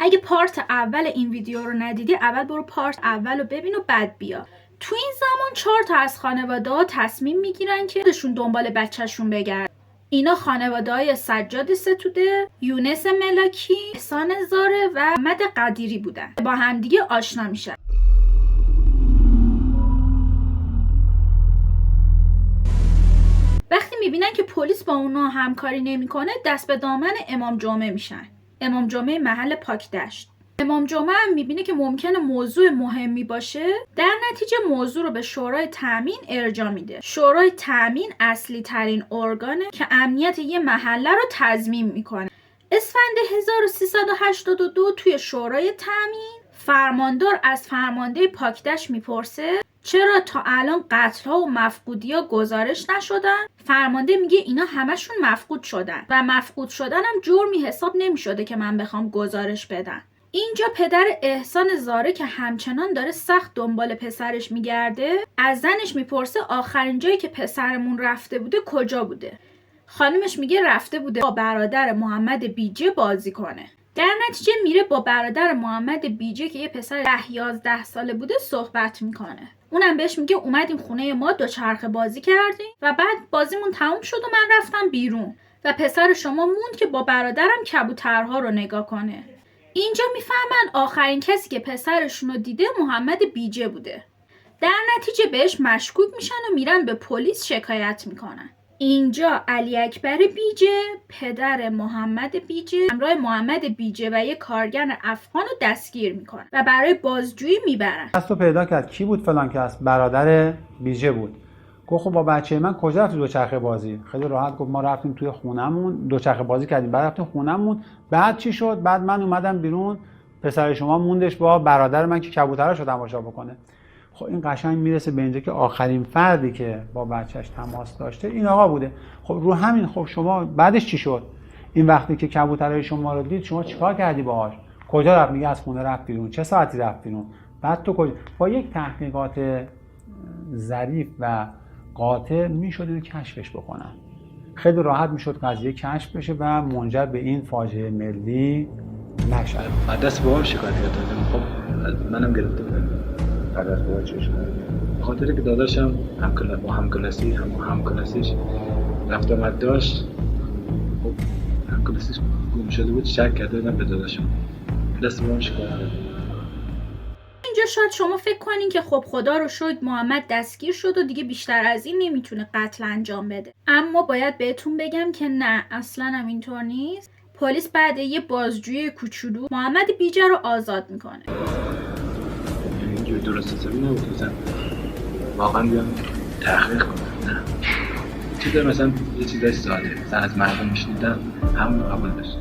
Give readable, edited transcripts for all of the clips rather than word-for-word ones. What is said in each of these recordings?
اگه پارت اول این ویدیو رو ندیدی اول برو پارت اول رو ببین و بعد بیا. تو این زمان 4 تا از خانواده ها تصمیم میگیرن که خودشون دنبال بچهشون بگردن. اینا خانواده های سجاد ستوده، یونس ملاکی، احسان زاره و محمد قدیری بودن. با همدیگه آشنا میشن. وقتی میبینن که پلیس با اونا همکاری نمیکنه دست به دامن امام جمعه میشن. امام جمعه محل پاکدشت. امام جمعه هم میبینه که ممکنه موضوع مهمی باشه، در نتیجه موضوع رو به شورای تامین ارجاع میده. شورای تامین اصلی ترین ارگانه که امنیت یه محله رو تضمین میکنه. اسفند 1382 توی شورای تامین فرماندار از فرمانده پاکدشت میپرسه چرا تا الان قتل‌ها و مفقودی‌ها گزارش نشدن؟ فرمانده میگه اینا همشون مفقود شدن و مفقود شدن هم جرمی حساب نمیشده که من بخوام گزارش بدم. اینجا پدر احسان زاره که همچنان داره سخت دنبال پسرش میگرده از زنش میپرسه آخرین جایی که پسرمون رفته بوده کجا بوده؟ خانمش میگه رفته بوده با برادر محمد بیجه بازی کنه. در نتیجه میره با برادر محمد بیجه که یه پسر 10-11 ساله بوده صحبت میکنه. اونم بهش میگه اومدیم خونه ما دوچرخه بازی کردیم و بعد بازیمون تموم شد و من رفتم بیرون و پسر شما موند که با برادرم کبوترها رو نگاه کنه. اینجا میفهمن آخرین کسی که پسرشون رو دیده محمد بیجه بوده. در نتیجه بهش مشکوک میشن و میرن به پلیس شکایت میکنن. اینجا علی اکبر بیجه پدر محمد بیجه همراه محمد بیجه و یک کارگر افغان رو دستگیر میکنن و برای بازجویی میبرن. دستو پیدا کرد کی بود فلان کس برادر بیجه بود. گفت خب با بچه من کجا رفتی دوچرخه بازی؟ خیلی راحت گفت ما رفتیم توی خونمون دوچرخه بازی کردیم بعد رفتیم خونمون. بعد چی شد؟ بعد من اومدم بیرون پسر شما موندش با برادر من که کبوتراشو تماشا بکنه. خب این قشنگ میرسه به اینجا که آخرین فردی که با بچهش تماس داشته این آقا بوده. خب رو همین خب شما بعدش چی شد؟ این وقتی که کبوترای شما رو دید شما چیکار کردی باهاش؟ کجا رفت؟ میگه از خونه رفت بیرون. چه ساعتی رفت بیرون؟ بعد تو کجا؟ با یک تحقیقات ظریف و قاطع میشد اینو کشفش بکنن. خیلی راحت میشد قضیه کشف بشه و منجر به این فاجعه ملی نشه. دست بابام شکایت کردم. خب منم گرفته بودم. بعد از بابا چش خاطره که داداشم همکلاسیش رفت آمد داشت. خب همکلاسیش گم شده بود شک کرده بودم به داداشم. دست بابام شکایت کردم. اینجا شاید شما فکر کنین که خب خدا رو شکر محمد دستگیر شد و دیگه بیشتر از این نمیتونه قتل انجام بده. اما باید بهتون بگم که نه اصلا هم اینطور نیست. پلیس بعد یه بازجویی کوچولو محمد بیجه رو آزاد میکنه. اینجوری درست حسابی نبود مثلا واقعا بیام تحقیق کنم. نه چیزا مثلا یه چیزای ساده مثلا از مردم میشنیدم همون قبول داشت.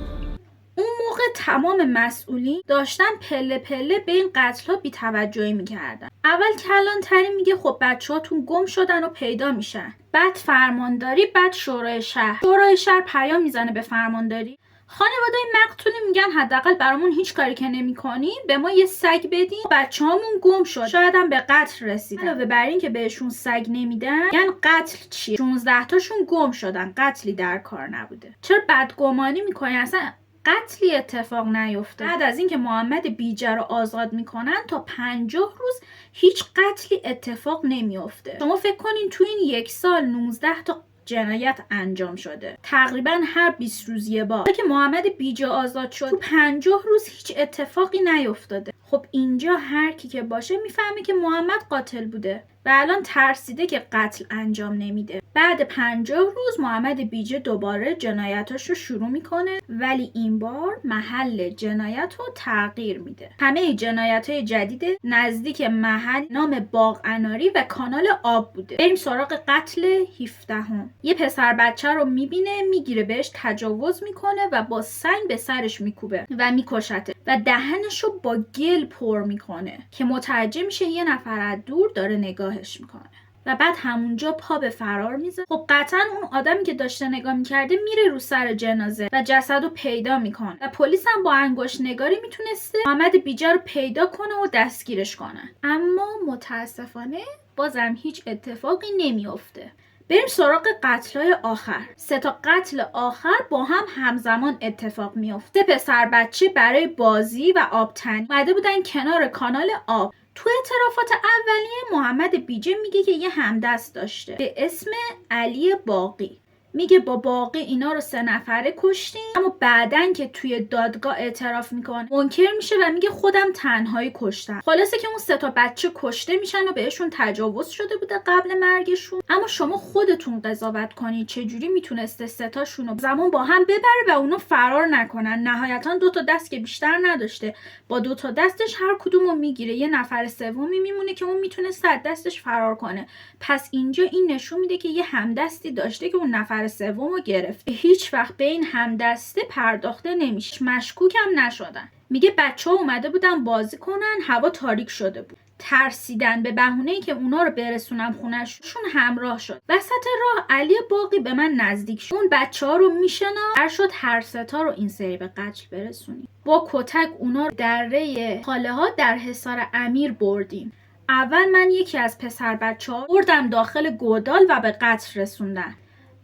اون موقع تمام مسئولین داشتن پله پله به این قتل ها بی‌توجهی میکردن. اول کلانتری میگه خب بچه‌هاتون گم شدن و پیدا میشن. بعد فرمانداری، بعد شورای شهر. شورای شهر پیام میزنه به فرمانداری. خانواده‌ی مقتولی میگن حداقل برامون هیچ کاری که نمی‌کنی به ما یه سگ بدین. بچه‌هامون گم شد. شاید هم به قتل رسیدن. علاوه بر این که بهشون سگ نمیدن، میگن قتل چیه؟ 16 تاشون گم شدن. قتلی در کار نبوده. چرا بدگمانی می‌کنی؟ اصلا قتلی اتفاق نیفته. بعد از اینکه محمد بیجه رو آزاد میکنن تا 50 روز هیچ قتلی اتفاق نمیفته. شما فکر کنین تو این 1 سال 19 تا جنایت انجام شده. تقریبا هر 20 روز یه بار. که محمد بیجه آزاد شد تو 50 روز هیچ اتفاقی نیفتاده. خب اینجا هر کی که باشه میفهمه که محمد قاتل بوده و الان ترسیده که قتل انجام نمیده. بعد 50 روز محمد بیجه دوباره جنایتاش رو شروع میکنه ولی این بار محل جنایت رو تغییر میده. همه جنایت‌های جدید نزدیک محل نام باغ اناری و کانال آب بوده. بریم سراغ قتل 17. یه پسر بچه رو میبینه میگیره بهش تجاوز میکنه و با سنگ به سرش میکوبه و میکشته و دهنش رو با گل پر میکنه که متوجه میشه یه نفر از دور داره نگاهش میکنه و بعد همونجا پا به فرار میزه. خب قطعا اون آدمی که داشته نگاه میکرده میره رو سر جنازه و جسد رو پیدا میکنه و پلیس هم با انگشت نگاری میتونسته محمد بیجه رو پیدا کنه و دستگیرش کنه. اما متاسفانه بازم هیچ اتفاقی نمیافته. بریم سراغ قتل‌های آخر. 3 تا قتل آخر با هم همزمان اتفاق میفته. 3 پسر بچه برای بازی و آبتنی اومده بودن کنار کانال آب. تو اعترافات اولیه محمد بیجه میگه که یه همدست داشته به اسم علی باقی. میگه با باقی اینا رو 3 نفره کشتیم، اما بعدن که توی دادگاه اعتراف میکنه منکر میشه و میگه خودم تنهایی کشتم. خلاصه که اون 3 تا بچه کشته میشن و بهشون تجاوز شده بوده قبل مرگشون. اما شما خودتون قضاوت کنید چجوری میتونسته 3 تاشون رو زمان با هم ببره و اونو فرار نکنن. نهایتا 2 تا دست که بیشتر نداشته، با 2 تا دستش هر کدومو میگیره، یه نفر سومی میمونه که اون میتونه از دستش فرار کنه. پس اینجا این نشون میده که یه همدستی داشته که اون نفر سومو گرفته. هیچ وقت به این همدسته پرداخته نمیشه. مشکوک هم نشدن. میگه بچه‌ها اومده بودن بازی کنن، هوا تاریک شده بود. ترسیدن، به بهونه‌ای که اونا رو برسونم خونه‌شون همراه شد. وسط راه علی باقی به من نزدیک شد. اون بچه‌ها رو میشناخت. قرار شد هر 3 تا رو این سری به قتل برسونیم. با کتک اونا رو دره خاله‌ها در حصار امیر بردیم. اول من یکی از پسر بچه‌ها بردم داخل گودال و به قتل رسوندم.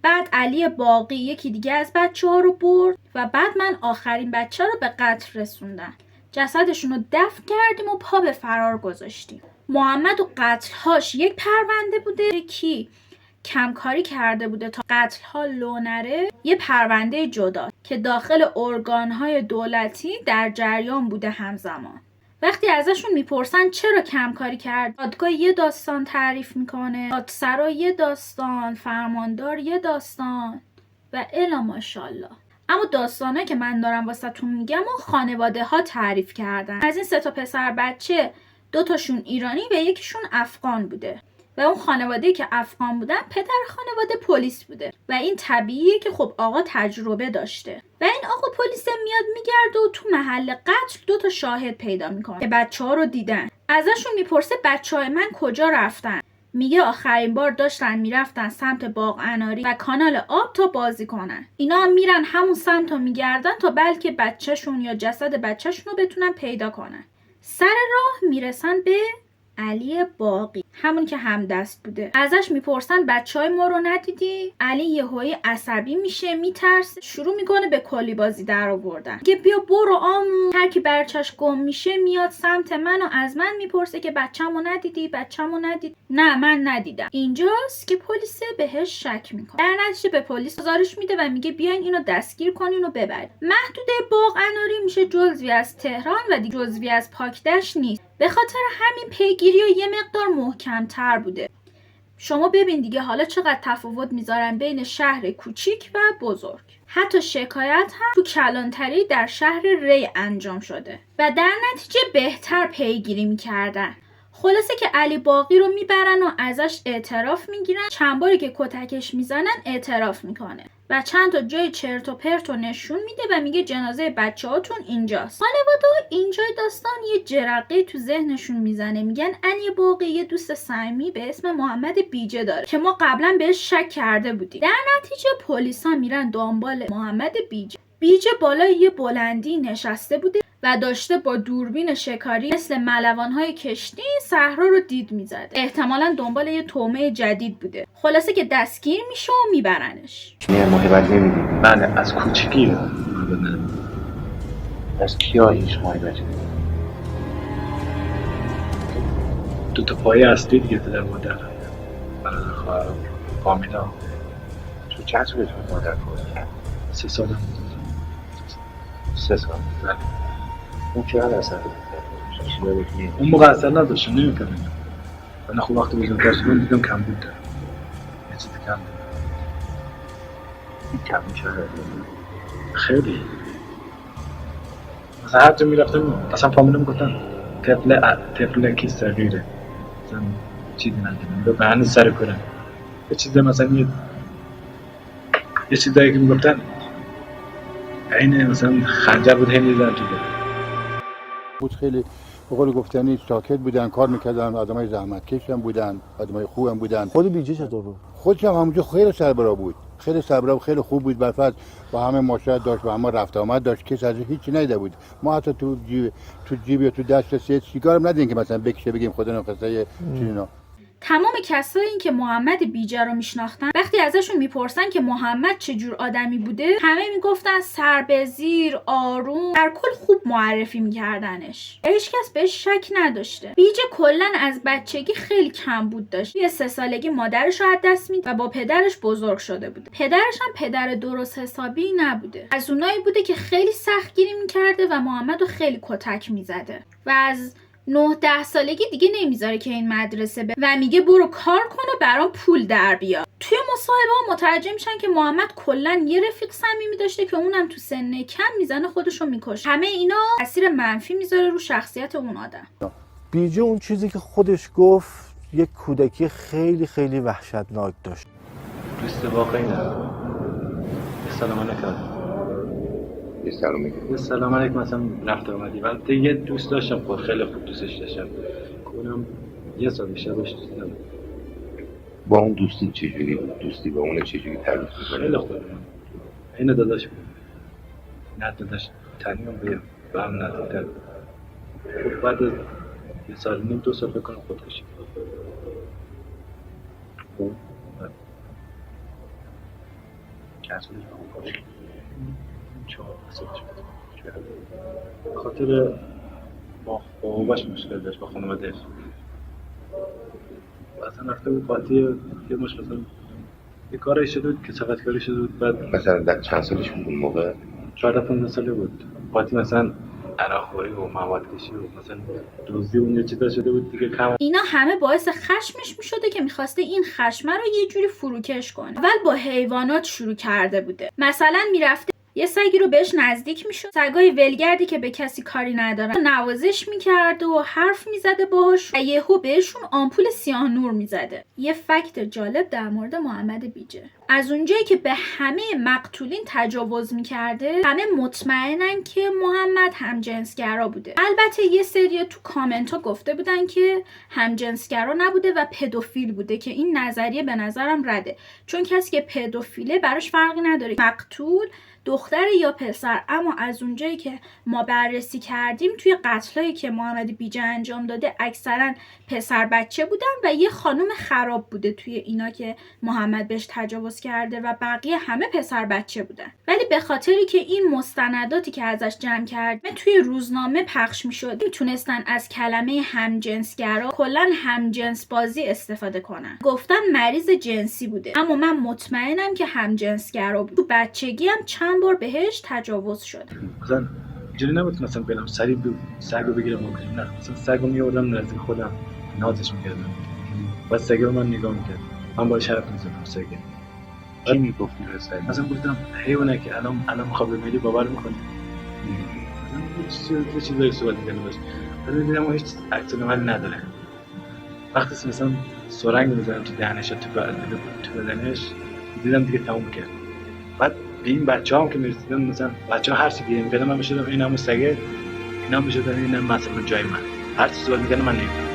بعد علی باقی یکی دیگه از بچه‌ها رو برد و بعد من آخرین بچه رو به قتل رسوندم. جسدشون رو دفن کردیم و پا به فرار گذاشتیم. محمد و قتل‌هاش یک پرونده بوده، یکی کمکاری کرده بوده تا قتل‌ها لو نره، یه پرونده جدا که داخل ارگان‌های دولتی در جریان بوده همزمان. وقتی ازشون میپرسن چرا کمکاری کرد، دادگاه یه داستان تعریف میکنه، دادسرا یه داستان، فرماندار یه داستان و الا ماشاءالله. اما داستانه که من دارم واسهتون میگم و خانواده ها تعریف کردن. از این 3 تا پسر بچه 2 تاشون ایرانی و یکیشون افغان بوده و اون خانواده‌ای که افغان بودن پدر خانواده پلیس بوده و این طبیعیه که خب آقا تجربه داشته و این آقا پلیس میاد میگرده و تو محل قتل 2 تا شاهد پیدا میکنه که بچه‌ها رو دیدن. ازشون میپرسه بچه‌های من کجا رفتن؟ میگه آخرین بار داشتن میرفتن سمت باغ اناری و کانال آب تا بازی کنن. اینا هم میرن همون سمت رو میگردن تا بلکه بچه‌شون یا جسد بچه‌شون رو بتونن پیدا کنن. سر راه میرسن به علی باقی، همون که همدست بوده. ازش میپرسن بچهای ما رو ندیدی؟ علی یهویی عصبی میشه، میترسه، شروع میکنه به کلی بازی در آوردن. میگه بیا برو آمو. هر کی برچش گم میشه میاد سمت من و از من میپرسه که بچه‌مو ندیدی؟ بچه‌مو ندیدی؟ نه من ندیدم. اینجاست که پلیس بهش شک میکنه. در نتیجه به پلیس گزارش میده و میگه بیاین اینو دستگیر کنین و ببرید. محدوده باغ اناری میشه جزوی از تهران و دیگه جزوی از پاکدشت نیست. به خاطر همین پیگیری و یه مقدار محکم‌تر بوده. شما ببین دیگه حالا چقدر تفاوت میذارن بین شهر کوچیک و بزرگ. حتی شکایت هم تو کلانتری در شهر ری انجام شده و در نتیجه بهتر پیگیری میکردن. خلاصه که علی باقی رو میبرن و ازش اعتراف میگیرن. چند باری که کتکش میزنن اعتراف میکنه و چند تا جای چرت و پرت رو نشون میده و میگه جنازه بچه‌هاتون اینجاست. خانواده اینجای داستان یه جرقه تو ذهنشون میزنه، میگن علی باقی یه دوست صمیمی به اسم محمد بیجه داره که ما قبلا بهش شک کرده بودیم. در نتیجه پلیسا میرن دنبال محمد بیجه. بیجه بالای یه بلندی نشسته بوده و داشته با دوربین شکاری مثل ملوان‌های کشتی صحرا رو دید میزده. احتمالاً دنبال یه طعمه جدید بوده. خلاصه که دستگیر میشه و میبرنش. نه محبت نمیدید. بله از کوچیکی محبت ندارم. از کیا هیچ محبت نمیدید؟ 2 تا پایه اصلی دیگه در مادر برادر خواهرم کامیلا. تو چند سالتون مادر فوت؟ 3 سالم. 3 سال. بله. اون چقدر اثر داشت؟ اون موقع اثر نداشت، نمی‌فهمیدم. من خب وقتی بزرگتر شدم دیدم کم بود داره. یه چیزی کم بود. این کم چقدر؟ خیلی. مثلا هر جا میرفتم اصلا فامیلم گفتن طفل کی صغیره. مثلا چیزی ندیدم. به هنوز سر کنم. یه چیزی مثلا یه چیزایی که میگفتن این مثلا خنجر بود هم می‌زدن تو بود. خیلی به قول گفتنی ساکت بودن، کار میکردن، آدمای زحمتکش هم بودن، آدمای خوب هم بودن. خود بیجه چطور بود؟ خودش هم همونجا خیلی سربرا بود، خیلی سربرا، خیلی خوب بود. برفت با همه ماشاءالله داشت، با همه رفت آمد داشت، کس از هیچی نیده بود. ما حتی تو جیب یا تو دست سیگار هم ندیدیم که مثلا بکشه بگیم خدا نخواسته چیزی. تمام کسایی که محمد بیجه رو میشناختن وقتی ازشون میپرسن که محمد چه جور آدمی بوده، همه میگفتن سربزیر، آروم، در کل خوب معرفی میکردنش. هیچکس بهش شک نداشته. بیجه کلا از بچگی خیلی کمبود داشت. یه 3 سالگی مادرش رو از دست میداد و با پدرش بزرگ شده بوده. پدرش هم پدر درست حسابی نبوده. از اونایی بوده که خیلی سختگیری میکرده و محمد رو خیلی کتک میزده و از 9-10 سالگی دیگه نمیذاره که این مدرسه و میگه برو کار کن و برام پول در بیار. توی مصاحبه ها متوجه میشن که محمد کلا یه رفیق صمیمی داشته که اونم تو سن کم میزنه خودشو میکشه. همه اینا تاثیر منفی میذاره رو شخصیت اون آدم. بیجه اون چیزی که خودش گفت یک کودکی خیلی خیلی وحشتناک داشت. دوست واقعی نداره. سلام علیکم. یه سلام علیکم مثلا رفت آمدی و دیگه دوست داشتم، خود خیلی خوب دوستش داشتم. کنم یه سال بیشتر باش دوست دارم. با اون دوستی چجوری بود؟ دوستی با اون چجوری تعریف می‌کنی؟ خیلی خوب. این داداش بود. نه داداش تنیام بیم با هم ندیدم. بعد از یه سال نیم 2 سال بکنم خودکشی. خب کسبش بکنم. خاطر با باباش مشکل داشت، با خانواده‌اش. اصلا رفته بود قاطی یه مشکل یه کاری شده بود که سقط کاری شده بود. بعد مثلا در چند سالش بود اون موقع؟ 14-15 ساله بود. قاطی مثلا عراق‌خوری و مواد کشی و مثلا دزدی اون یه چیزا شده بود دیگه. کم اینا همه باعث خشمش میشده که میخواسته این خشمه رو یه جوری فروکش کنه. اول با حیوانات شروع کرده بوده. مثلا میرفته یه سگی رو بهش نزدیک میشد، سگای ولگردی که به کسی کاری ندارن نوازش میکرده و حرف میزده باهاشون و یهو بهشون آمپول سیاه‌نور میزده. یه فکت جالب در مورد محمد بیجه، از اونجایی که به همه مقتولین تجاوز میکرده همه مطمئنن که محمد همجنسگرا بوده. البته یه سری تو کامنت ها گفته بودن که همجنسگرا نبوده و پدوفیل بوده که این نظریه به نظرم رده، چون کسی که پدوفیله براش فرقی نداره مقتول دختر یا پسر. اما از اونجایی که ما بررسی کردیم توی قتلایی که محمد بیجه انجام داده اکثرا پسر بچه بودن و یه خانم خراب بوده توی اینا که محمد بهش تجاوز کرده و بقیه همه پسر بچه بودن. ولی به خاطری که این مستنداتی که ازش جمع کردیم توی روزنامه پخش میشد میتونستن از کلمه همجنسگرا کلا همجنس بازی استفاده کنن. گفتن مریض جنسی بوده، اما من مطمئنم که همجنسگرا بود. تو بچگی هم چند بار بهش تجاوز شد. مثلا اینجوری نبود مثلا برم سریع سگو بگیرم بکنم، نه مثلا سگو میوردم نزدیک خودم نازش میکردم و سگ رو من نگاه میکردم، من باهاش حرف میزدم. سگ چی میگفتی به سگ؟ مثلا گفتم حیوانه که الان میخواد بمیری باور میکنی، مثلا یه چیزایی صحبت میکنه باش. ولی دیدم هیچ عکس عملی نداره. وقتی مثلا سرنگ میزنم تو دهنش تو بدنش دیدم دیگه تموم کرد. بعد به این بچه‌ها هم که میرسیدن مثلا بچه‌ها هر چی دیدن میگن من میشدم این همون سگه، اینا میشدن این هم مثلا جای من، هر چی صحبت میکنه من نمیفهمم.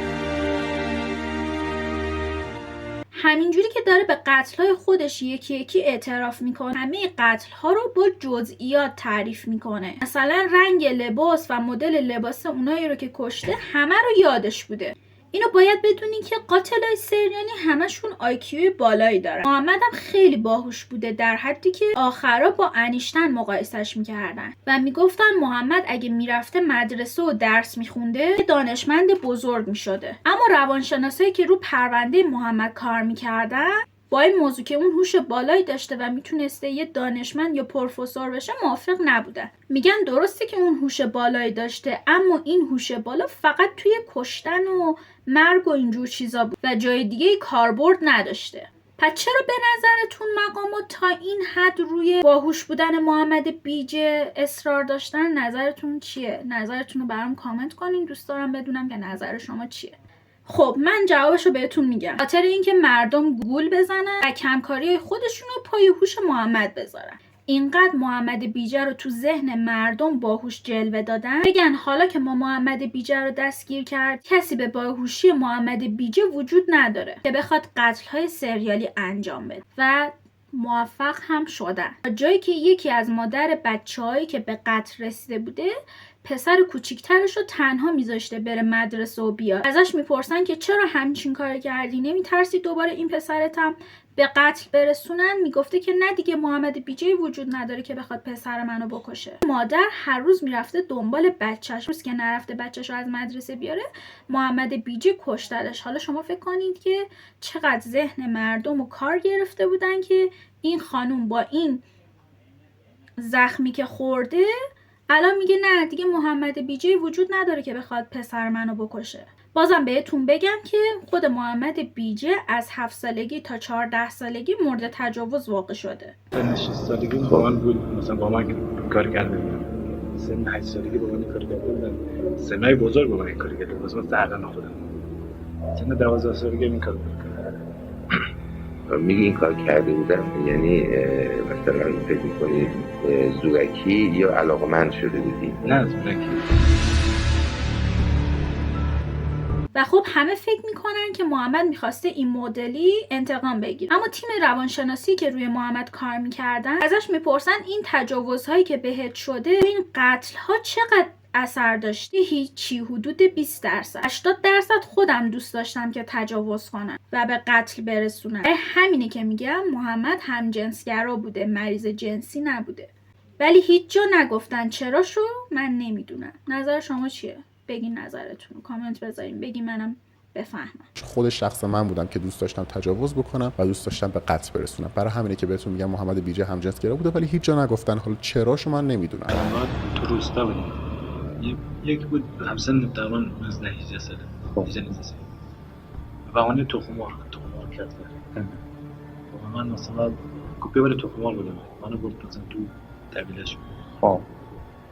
همینجوری که داره به قتل‌های خودش یکی یکی اعتراف میکنه همه قتل‌ها رو با جزئیات تعریف میکنه. مثلا رنگ لباس و مدل لباس اونایی رو که کشته همه رو یادش بوده. اینو باید بدونین که قاتلای سریالی همشون آیکیو بالایی دارن. محمد هم خیلی باهوش بوده در حدی که آخرا با انیشتن مقایسش میکردن و میگفتن محمد اگه میرفته مدرسه و درس میخونده دانشمند بزرگ میشده. اما روانشناسایی که رو پرونده محمد کار میکردن با این موضوع که اون هوش بالایی داشته و میتونسته یه دانشمند یا پروفسور بشه موافق نبودن. میگن درسته که اون هوش بالایی داشته، اما این هوش بالا فقط توی کشتن و مرگ و اینجور چیزا بود و جای دیگه کاربرد نداشته. پس چرا به نظرتون مقامات تا این حد روی باهوش بودن محمد بیجه اصرار داشتن؟ نظرتون چیه؟ نظرتون رو برام کامنت کنین، دوست دارم بدونم که نظر شما چیه. خب من جوابشو بهتون میگم. خاطر اینکه مردم گول بزنن و کمکاری خودشون رو پای هوش محمد بذارن. اینقدر محمد بیجه رو تو ذهن مردم باهوش جلوه دادن بگن حالا که ما محمد بیجه رو دستگیر کرد کسی به باهوشی محمد بیجه وجود نداره که بخواد قتل‌های سریالی انجام بده و موفق هم شدن. جایی که یکی از مادر بچه‌هایی که به قتل رسیده بوده پسر کوچیکترش رو تنها میذاشته بره مدرسه و بیاد. ازش میپرسن که چرا همچین کار کردی، نمیترسی دوباره این پسرتم به قتل برسونن؟ میگفته که نه دیگه، محمد بیجه وجود نداره که بخواد پسر منو بکشه. مادر هر روز میرفته دنبال بچه‌ش، روز که نرفته بچه‌شو از مدرسه بیاره محمد بیجه کشترش. حالا شما فکر کنید که چقدر ذهن مردم و کار گرفته بودن که این خانوم با این زخمی که خورده الان میگه نه دیگه محمد بیجه وجود نداره که بخواد پسر منو بکشه. بازم بهتون بگم که خود محمد بیجه از 7 سالگی تا 14 سالگی مورد تجاوز واقع شده. سن 6 سالگی با من بود، مثلا با من کار کرده بودم. سن 8 سالگی با من کار کرده بودم. سنای بزرگ با من کار کرده بودم. مثلا زردن خودم. سن 12 سالگی این کارو می‌کردم. میگی این کار کرده بودم، یعنی مثلا فکر می‌کنی زورکی یا علاقمند شده بودی؟ نه زورکی. و خب همه فکر میکنن که محمد میخواسته این مدلی انتقام بگیره، اما تیم روانشناسی که روی محمد کار میکردن ازش میپرسن این تجاوزهایی که بهت شده، این قتلها چقدر اثر داشته؟ هیچی، حدود 20%. 80% خودم دوست داشتم که تجاوز کنم و به قتل برسونم. همینه که میگم محمد همجنسگرا بوده، مریض جنسی نبوده. ولی هیچ جا نگفتن چرا شو. من نمیدونم. نظر شما چیه؟ بگین نظرتون، کامنت بذارین، بگین منم بفهمم. خود شخص من بودم که دوست داشتم تجاوز بکنم و دوست داشتم به قتل برسونم. برای همینه که بهتون میگم محمد بیجه همجنسگرا بوده، ولی هیچ جا نگفتن. حالا چراشو من نمیدونم. تو روستا بودیم. یک بود همسن تقریبا از 18 ساله. 18 ساله. و اون تخم‌مرغ کرد. و من مثلا کپی ولی تخم‌مرغ بودم. منو برد مثلا تو طویلش. خب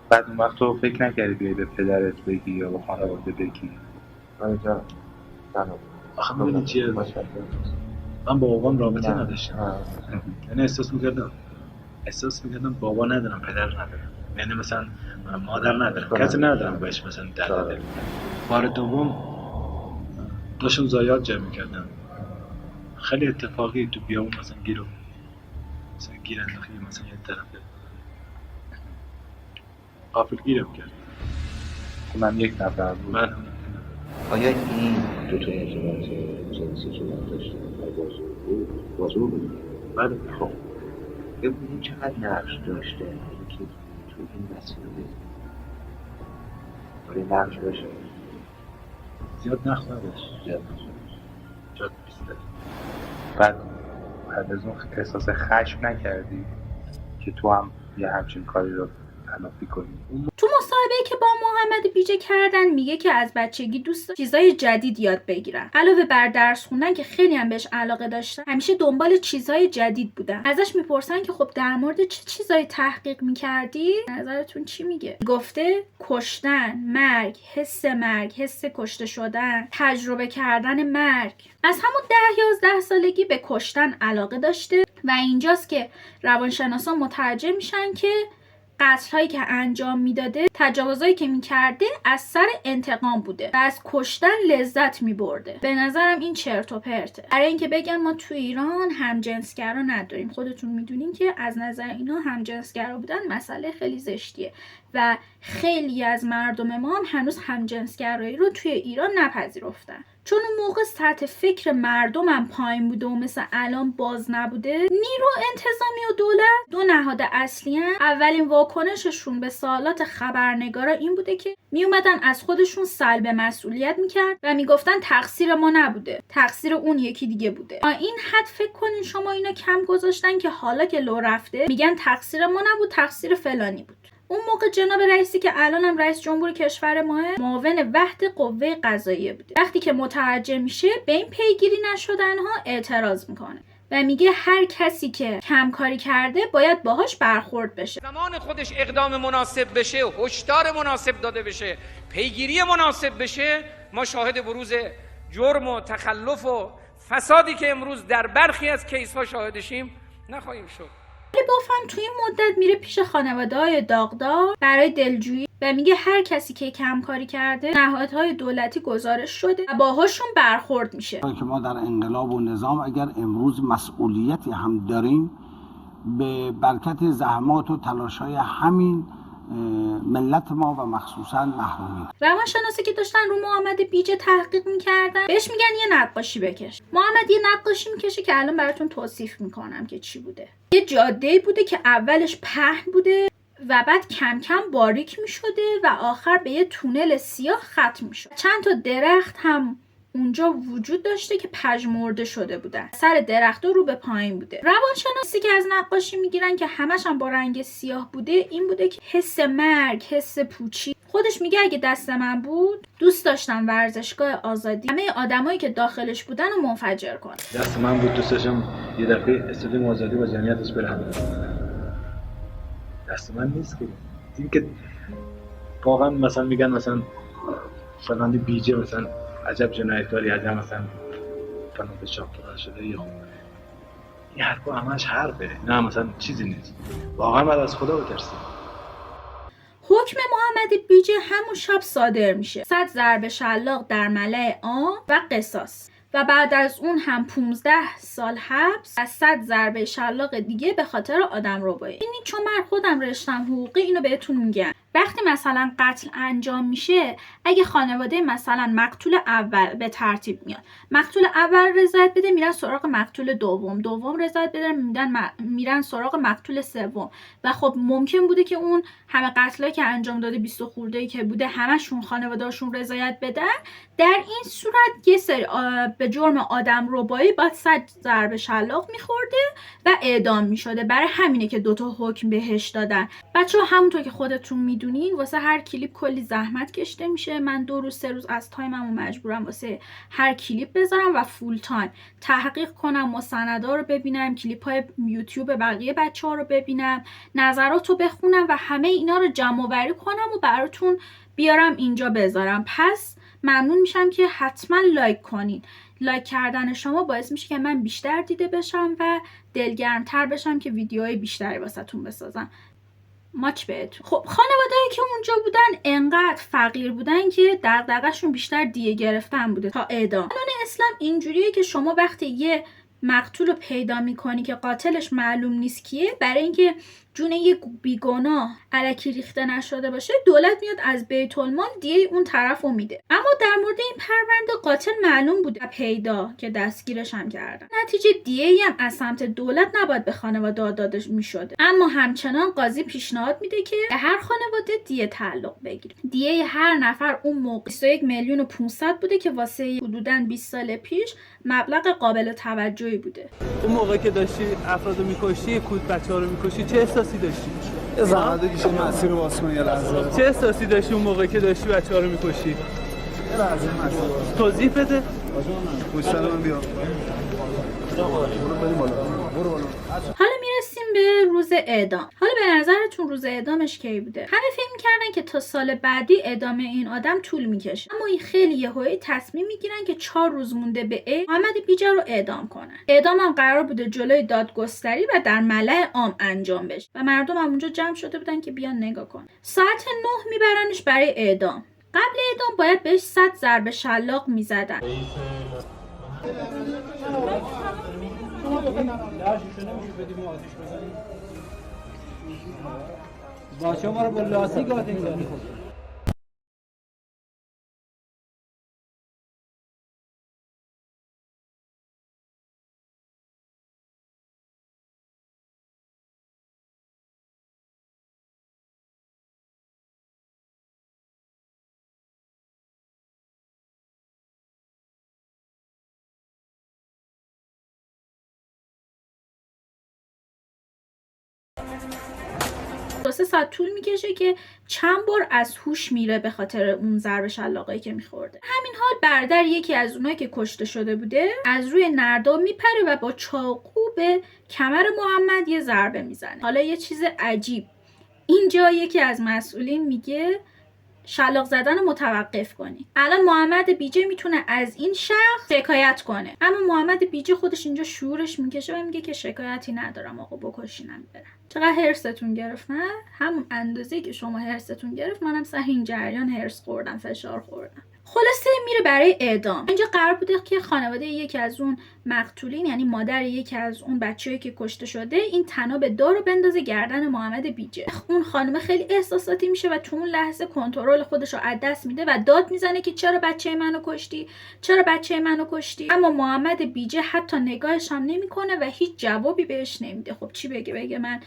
بعد اون وقت تو فکر نکردی بیای به پدرت بگی یا به خانواده بگی؟ آنجا آخه میدونی چیه؟ من با بابام رابطه نداشتم. یعنی احساس میکردم بابا ندارم، پدر ندارم، یعنی مثلا مادر ندارم، کسی ندارم بهش مثلا دل بدم. بار دوم داشتم ضایعات جمع میکردم، خیلی اتفاقی تو بیابون مثلا گیر انداختی، مثلا یه طرف غافلگیرم کرد. من یک نفر بود. من آیا این دو تا ارتباط جنسی که من داشتم بازور بود؟ بله. خب ببینید چقدر نقش داشته که تو این مسئله برای نقش باشه؟ زیاد نقش نداشت. جاد بیسته. بعد از اون احساس خشم نکردی که تو هم یه همچین کاری رو تلافی کنی؟ تو مصاحبه‌ای که با محمد بیجه کردن میگه که از بچگی دوست داشت چیزای جدید یاد بگیرن. علاوه بر درس خوندن که خیلی هم بهش علاقه داشتن، همیشه دنبال چیزهای جدید بودن. ازش میپرسن که خب در مورد چه چیزایی تحقیق میکردی؟ نظرتون چی میگه؟ گفته کشتن، مرگ، حس کشته شدن، تجربه کردن مرگ. از همون 10-11 سالگی به کشتن علاقه داشته و اینجاست که روانشناسا متوجه میشن که قتل‌هایی که انجام میداده، تجاوزایی که میکرده از سر انتقام بوده و از کشتن لذت میبرده. به نظرم این چرت و پرته. برای اینکه بگن ما تو ایران همجنسگرا نداریم، خودتون میدونین که از نظر اینا همجنسگرا بودن مسئله خیلی زشتیه و خیلی از مردم ما هم هنوز همجنسگرایی رو توی ایران نپذیرفتن. چون اون موقع سطح فکر مردمم پایین بوده و مثل الان باز نبوده، نیرو انتظامی و دولت دو نهاد اصلی هن. اولین واکنششون به سوالات خبرنگارا این بوده که می اومدن از خودشون سلب مسئولیت میکرد و میگفتن تقصیر ما نبوده، تقصیر اون یکی دیگه بوده. این حد فکر کنین شما اینا کم گذاشتن که حالا که لو رفته میگن تقصیر ما نبود، تقصیر فلانی بود. اون موقع جناب رئیسی که الانم رئیس جمهور کشور ماه، معاون وحده قوه قضاییه بوده. وقتی که متوجه میشه به این پیگیری نشدنها اعتراض میکنه و میگه هر کسی که کمکاری کرده باید باهاش برخورد بشه. زمان خودش اقدام مناسب بشه، هشدار مناسب داده بشه، پیگیری مناسب بشه، ما شاهد بروز جرم و تخلف و فسادی که امروز در برخی از کیس‌ها شاهدشیم نخواهیم شد. بافم توی این مدت میره پیش خانواده‌های داغدار برای دلجویی و میگه هر کسی که کمکاری کرده نهادهای دولتی گزارش شده و باهاشون برخورد میشه. که ما در انقلاب و نظام اگر امروز مسئولیتی هم داریم، به برکت زحمات و تلاش‌های همین ملت ما و مخصوصا محرومین. روانشناسی که داشتن رو محمد بیجه تحقیق میکردن بهش میگن یه نقاشی بکش. محمد یه نقاشی میکشه که الان براتون توصیف میکنم که چی بوده. یه جاده بوده که اولش پهن بوده و بعد کم کم باریک میشده و آخر به یه تونل سیاه ختم میشد. چند تا درخت هم اونجا وجود داشته که پژمرده شده بودن. سر درخت‌ها رو به پایین بوده. روانشناسی که از نقاشی میگیرن که همش هم با رنگ سیاه بوده این بوده که حس مرگ، حس پوچی. خودش میگه اگه دست من بود دوست داشتم ورزشگاه آزادی همه آدمایی که داخلش بودن رو منفجر کنم. دست من بود دوست داشتم یه دفعه استادیوم آزادی با جمعیتش برم. دست من نیست که این که واقعا مثلا میگن مثلا فلان بیجه مثلا عجب جنایتکاری عجب مثلا فلان به چاپ شده یا خوب این حرفا همش حرفه نه مثلا چیزی نیست. واقعا بعد از خدا بترسیم. حکم محمد بیجه همون شب صادر میشه. 100 ضرب شلاق در ملأ عام و قصاص و بعد از اون هم 15 سال حبس و 100 ضربه شلاق دیگه به خاطر آدمربایی. این چون من خودم رشتم حقوقی اینو بهتون میگم. وقتی مثلا قتل انجام میشه اگه خانواده مثلا مقتول اول به ترتیب میاد مقتول اول رضایت بده میرن سراغ مقتول دوم رضایت بده میرن سراغ مقتول سوم و خب ممکن بوده که اون همه قتلایی که انجام داده 20 خورده‌ای که بوده همشون خانواده‌شون رضایت بدن. در این صورت یه سری به جرم آدمربایی باید 100 ضربه شلاق میخورده و اعدام میشده. برای همینه که 2 تا حکم بهش دادن. بچه‌ها همونطور که خودتون میدونین واسه هر کلیپ کلی زحمت کشته میشه. من 2 روز 3 روز از تایممو مجبورم واسه هر کلیپ بذارم و فول تایم تحقیق کنم، مستندا رو ببینم، کلیپ‌های یوتیوب بقیه بچه‌ها رو ببینم، نظرات رو بخونم و همه اینا رو جمع‌آوری کنم و براتون بیارم اینجا بذارم. پس ممنون میشم که حتما لایک کنین. لایک کردن شما باعث میشه که من بیشتر دیده بشم و دلگرمتر بشم که ویدیوهای بیشتری واسهتون بسازم. ماچ بهتون. خب خانواده‌ای که اونجا بودن انقدر فقیر بودن که دغدغه‌شون بیشتر دیه گرفتن بوده تا اعدام. قانون اسلام اینجوریه که شما وقتی یه مقتول رو پیدا میکنی که قاتلش معلوم نیست کیه، برای اینکه جون یه بیگناه الکی ریخته نشده باشه دولت میاد از بیت المال دیه اون طرف رو میده. اما در مورد این پرونده قاتل معلوم بود و پیدا که دستگیرش هم کردن. نتیجه دیه‌ای هم از سمت دولت نباید به خانواده داده میشده. اما همچنان قاضی پیشنهاد میده که هر خانواده دیه تعلق بگیره. دیه هر نفر اون موقع 21,500,000 بوده که واسه حدوداً 20 سال پیش مبلغ قابل توجهی بوده. اون موقع که داشتی افرادو می‌کشتی، کود بچه‌ها رو می‌کشتی، چه احساسی داشتی؟ زحمت بکشی مسیر رو باز کن یه لحظه. چه احساسی داشتی اون موقع که داشتی بچه‌ها رو می‌کشتی؟ یه لحظه مسیر توضیح بده. پشت من بیا. حالا میرسیم به روز اعدام. حالا به نظرتون روز اعدامش کی بوده؟ همه فکر می‌کردن که تا سال بعدی اعدام این آدم طول می‌کشه. اما این خیلی یهویی تصمیم می‌گیرن که 4 روز مونده به عید محمد بیجه رو اعدام کنن. اعدام هم قرار بوده جلوی دادگستری و در ملأ عام انجام بشه و مردم هم اونجا جمع شده بودن که بیان نگاه کنن. ساعت 9 میبرنش برای اعدام. قبل اعدام باید بهش 100 ضربه شلاق میزدن. باشه ما رو با لاسی گادیم زنی. دو سه ساعت طول میکشه که چند بار از هوش میره به خاطر اون ضربه شلاقی که میخورده. همین حال برادر یکی از اونایی که کشته شده بوده از روی نردا میپره و با چاقو به کمر محمد یه ضربه میزنه. حالا یه چیز عجیب اینجا یکی از مسئولین میگه شلاق زدن رو متوقف کنی. الان محمد بیجه میتونه از این شخص شکایت کنه، اما محمد بیجه خودش اینجا شعورش میکشه و میگه که شکایتی ندارم آقا بکشینم برم. چقدر هرستون گرفت نه؟ همون اندازه‌ای که شما هرستون گرفت منم سر این جریان هرس خوردم، فشار خوردم. خلاصه میره برای اعدام. اینجا قرار بوده که خانواده یکی از اون مقتولین، یعنی مادر یکی از اون بچه‌ای که کشته شده، این طناب دار رو بندازه گردن محمد بیجه. اون خانم خیلی احساساتی میشه و تو اون لحظه کنترل خودش رو از دست میده و داد میزنه که چرا بچه منو کشتی؟ چرا بچه منو کشتی؟ اما محمد بیجه حتی نگاهش هم نمیکنه و هیچ جوابی بهش نمیده. خب چی بگه من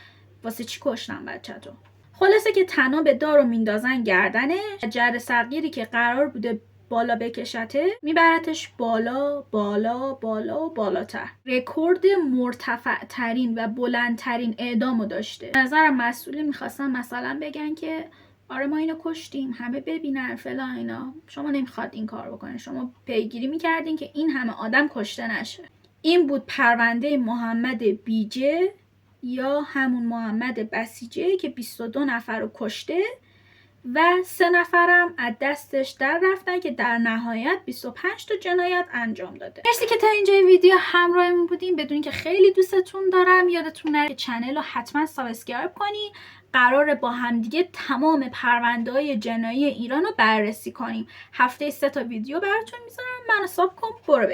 واسه چی کشتم بچه‌تو؟ خلاصه که طناب دار رو میندازن گردنش. جر صغیری که قرار بوده بالا بکشته میبرتش بالا بالا بالا و بالاتر. رکورد مرتفع ترین و بلندترین اعدامو داشته. نظرم مسئولین میخواستن مثلا بگن که آره ما اینو کشتیم، همه ببینن فلان اینا. شما نمیخواد این کار بکنین، شما پیگیری میکردین که این همه آدم کشته نشه. این بود پرونده محمد بیجه یا همون محمد بسیجه که 22 نفر رو کشته و 3 نفرم از دستش در رفتن که در نهایت 25 تا جنایت انجام داده. مرسی که تا اینجای ویدیو همراهمون بودین. بدونین که خیلی دوستتون دارم. یادتون نره که چنل رو حتما سابسکرایب کنین. قراره با همدیگه تمام پرونده‌های جنایی ایران رو بررسی کنیم. هفته 3 تا ویدیو براتون میذارم. منو ساب کن برو.